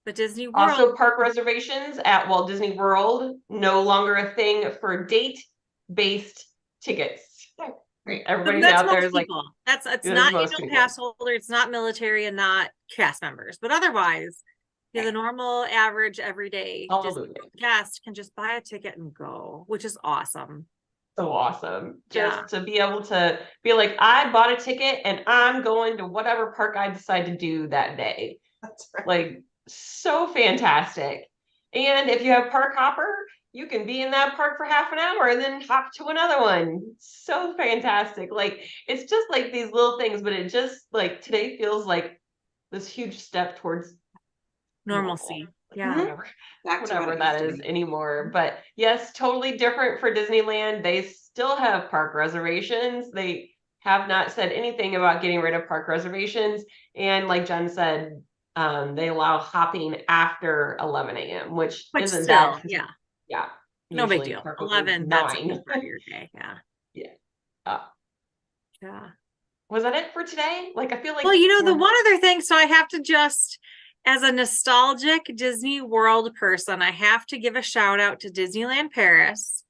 But Disney World, Also, park reservations at Walt Disney World no longer a thing for date-based tickets. Right. Everybody that's out there most is like, people. It's It is not most annual people. pass holder, it's not military, and not cast members. But otherwise, the normal, average, everyday Disney hallelujah. World guest can just buy a ticket and go, which is awesome. So awesome. Yeah. Just to be able to be like, I bought a ticket and I'm going to whatever park I decide to do that day. That's right. Like, so fantastic. And if you have Park Hopper, you can be in that park for half an hour and then hop to another one. So fantastic. Like, it's just like these little things, but it just like today feels like this huge step towards Normalcy. normal. Yeah. Whatever, Back to what whatever it that used is to be. anymore. But yes, totally different for Disneyland. They still have park reservations. They have not said anything about getting rid of park reservations. And like Jen said, they allow hopping after 11 a.m., which isn't still, bad. yeah. Yeah. No big Usually deal. park opens 11, that's a 9. good part of your day. Yeah. Uh, Yeah. was that it for today? Like, I feel like Well, the we're- one other thing, so I have to just, as a nostalgic Disney World person, I have to give a shout out to Disneyland Paris.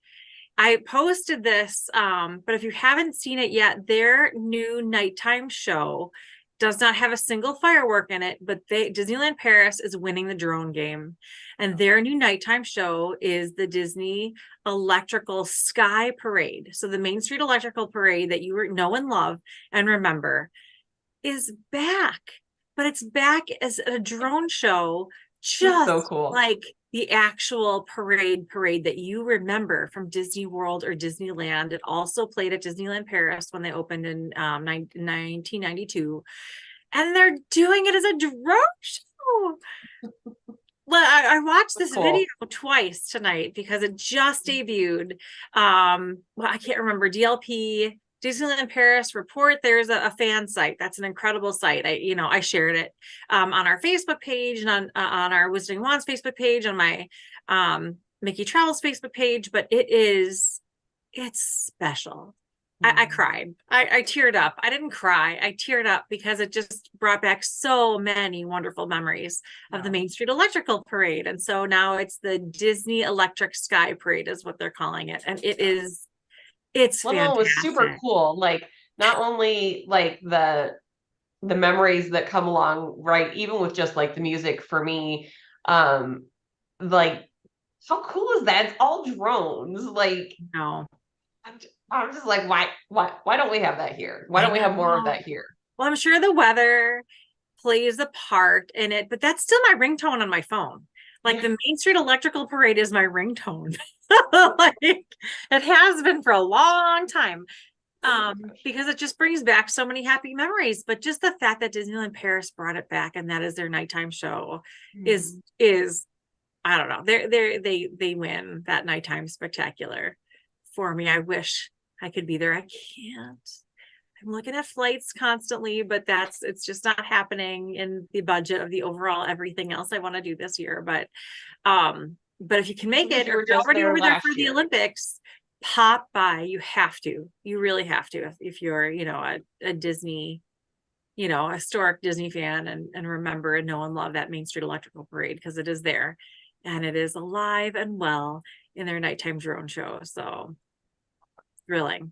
I posted this, but if you haven't seen it yet, their new nighttime show does not have a single firework in it, but Disneyland Paris is winning the drone game. And their new nighttime show is the Disney Electrical Sky Parade. So the Main Street Electrical Parade that you know and love and remember is back, but it's back as a drone show, just so cool. like the actual parade that you remember from Disney World or Disneyland. It also played at Disneyland Paris when they opened in 1992, and they're doing it as a drone show. Well, I watched this Cool. video twice tonight because it just debuted. Well, I can't remember, DLP Disneyland Paris report. There's a fan site. That's an incredible site. I shared it on our Facebook page and on our Wizarding Wands Facebook page, on my Mickey Travels Facebook page. But it's special. I cried. I teared up. I didn't cry. I teared up because it just brought back so many wonderful memories of the Main Street Electrical Parade. And so now it's the Disney Electric Sky Parade is what they're calling it. And it's Well, no, it was super fantastic. cool. Like, not only like the memories that come along, right? Even with just like the music for me, like, how cool is that? It's all drones. Like, No. I'm just like, why don't we have that here? Why don't we have more of that here? Well, I'm sure the weather plays a part in it, but that's still my ringtone on my phone. Like, the Main Street Electrical Parade is my ringtone. Like, it has been for a long time. Because it just brings back so many happy memories. But just the fact that Disneyland Paris brought it back and that is their nighttime show is I don't know. They win that nighttime spectacular for me. I wish I could be there. I can't. I'm looking at flights constantly, but it's just not happening in the budget of the overall everything else I want to do this year. But if you can make Because it, you or were if you're just already there over there last for the year. Olympics, pop by. You have to. You really have to if you're, a Disney, a historic Disney fan and remember and know and love that Main Street Electrical Parade, because it is there and it is alive and well in their nighttime drone show. So thrilling.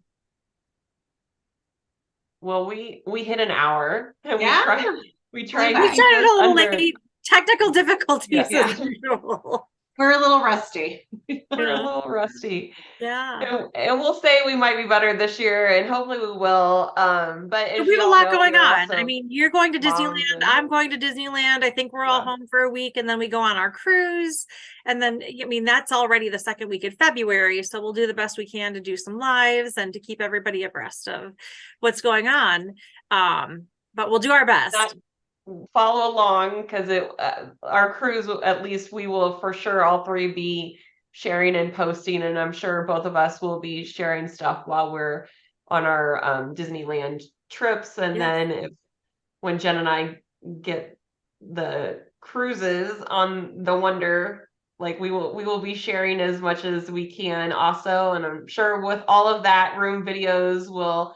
Well, we hit an hour and Yeah. we tried We to We keep started this a little under. late. Technical difficulties Yeah. as usual. We're a little rusty. We're a little rusty. Yeah. And we'll say we might be better this year, and hopefully we will. But as We you have a all lot know, going we are on. also I mean, you're going to moms Disneyland. and- I'm going to Disneyland. I think we're all Yeah. home for a week and then we go on our cruise. And then, that's already the second week in February. So we'll do the best we can to do some lives and to keep everybody abreast of what's going on. But we'll do our best. Not follow along, because our cruise, at least we will for sure all three be sharing and posting, and I'm sure both of us will be sharing stuff while we're on our Disneyland trips. And Yes. then when Jen and I get the cruises on the Wonder, like we will be sharing as much as we can also, and I'm sure with all of that, room videos will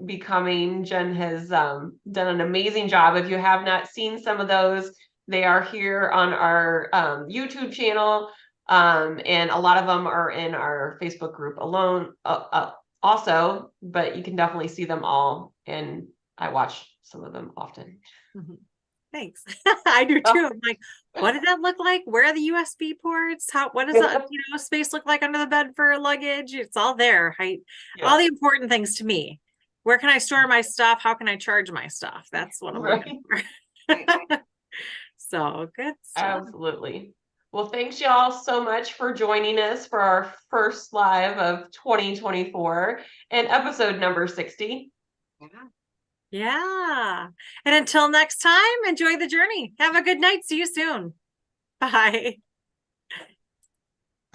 be coming. Jen has done an amazing job. If you have not seen some of those, they are here on our YouTube channel, and a lot of them are in our Facebook group alone also, but you can definitely see them all, and I watch some of them often. Thanks. I do too. I'm like, what did that look like? Where are the USB ports? What does that, space look like under the bed for luggage? It's all there. All the important things to me. Where can I store my stuff? How can I charge my stuff? That's what I'm looking for. So good stuff. Absolutely. Well, thanks y'all so much for joining us for our first live of 2024 and episode number 60. Yeah. And until next time, enjoy the journey. Have a good night. See you soon. Bye.